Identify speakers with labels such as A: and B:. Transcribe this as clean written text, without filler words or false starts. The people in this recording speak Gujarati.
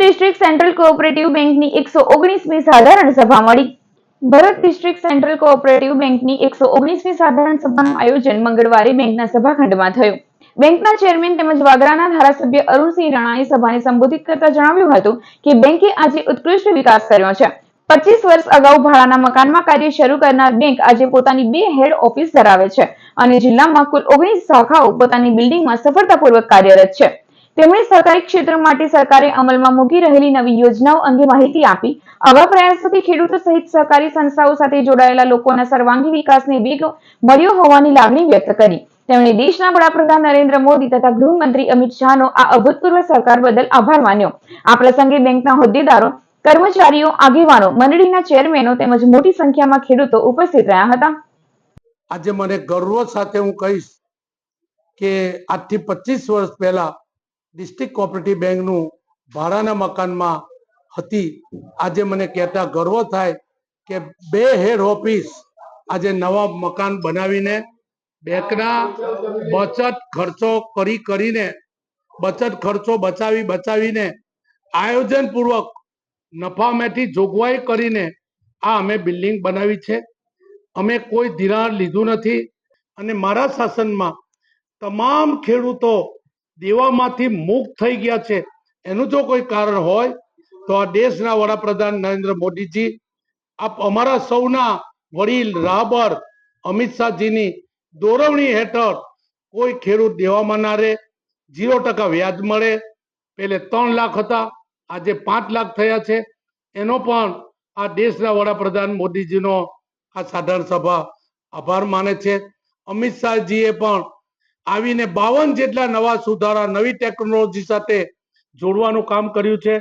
A: ડિસ્ટ્રિક્ટ સેન્ટ્રલ કોઓપરેટિવ બેંકની 119મી સાધારણ સભા મળી. ભરત ડિસ્ટ્રિક્ટ સેન્ટ્રલ કોઓપરેટિવ બેંકની 119મી સાધારણ સભાનું આયોજન મંગળવારે બેંકના સભાખંડમાં થયું. બેંકના ચેરમેન તેમજ વાગરાના ધારાસભ્ય અરુણસિંહ રાણાએ સભાને સંબોધિત કરતા જણાવ્યું હતું કે બેંકે આજે ઉત્કૃષ્ટ વિકાસ કર્યો છે. 25 વર્ષ અગાઉ ભાડાના મકાનમાં કાર્ય શરૂ કરનાર બેંક આજે પોતાની 2 હેડ ઓફિસ ધરાવે છે અને જિલ્લામાં કુલ 19 શાખાઓ પોતાની બિલ્ડિંગમાં સફળતાપૂર્વક કાર્યરત છે. તેમણે સરકારી ક્ષેત્ર માટે સરકારે અમલમાં મૂકી રહેલી નવી યોજનાઓ અંગે માહિતી આપી. આવા પ્રયાસોથી ખેડૂતો સહિત સહકારી સંસ્થાઓ સાથે જોડાયેલા લોકોના સર્વાંગી વિકાસને વેગ મળ્યો હોવાની લાગણી વ્યક્ત કરી. તેમણે દેશના વડાપ્રધાન નરેન્દ્ર મોદી તથા ગૃહમંત્રી અમિત શાહનો આ અભૂતપૂર્વ સહકાર બદલ આભાર માન્યો. આ પ્રસંગે બેંકના હોદ્દેદારો, કર્મચારીઓ, આગેવાનો, મંડળીના ચેરમેનો તેમજ મોટી સંખ્યામાં ખેડૂતો ઉપસ્થિત રહ્યા હતા.
B: આજે મને ગર્વ સાથે હું કહીશ કે આજથી 25 વર્ષ પહેલા ડિસ્ટ્રિક્ટ કોઓપરેટિવ બેંકનું ભાડાના મકાનમાં હતી. આજે મને કહેતા ગર્વ થાય કે 2 હેડ ઓફિસ આજે નવા મકાન બનાવીને બેંકના બચત ખર્ચો કરીને બચત ખર્ચો બચાવીને આયોજનપૂર્વક નફામાંથી જોગવાઈ કરીને આ અમે બિલ્ડિંગ બનાવી છે. અમે કોઈ ધિરાણ લીધું નથી અને મારા શાસનમાં તમામ ખેડૂતો દેવામાંથી મુક્ત થઈ ગયા છે. એનું જો કોઈ કારણ હોય તો આ દેશના વડાપ્રધાન નરેન્દ્ર મોદીજી, આપ અમારા સૌના વડીલ રાહબર અમિત શાહજીની દોરવણી હેઠળ કોઈ ખેડૂત દેવામાં ના રહે, 0% વ્યાજ મળે. પહેલે 3 લાખ હતા, આજે 5 લાખ થયા છે. એનો પણ આ દેશના વડાપ્રધાન મોદીજીનો આ સાધારણ સભા આભાર માને છે. અમિત શાહજીએ પણ આવીને 52 જેટલા નવા સુધારા નવી ટેકનોલોજી સાથે જોડવાનું કામ કર્યું છે.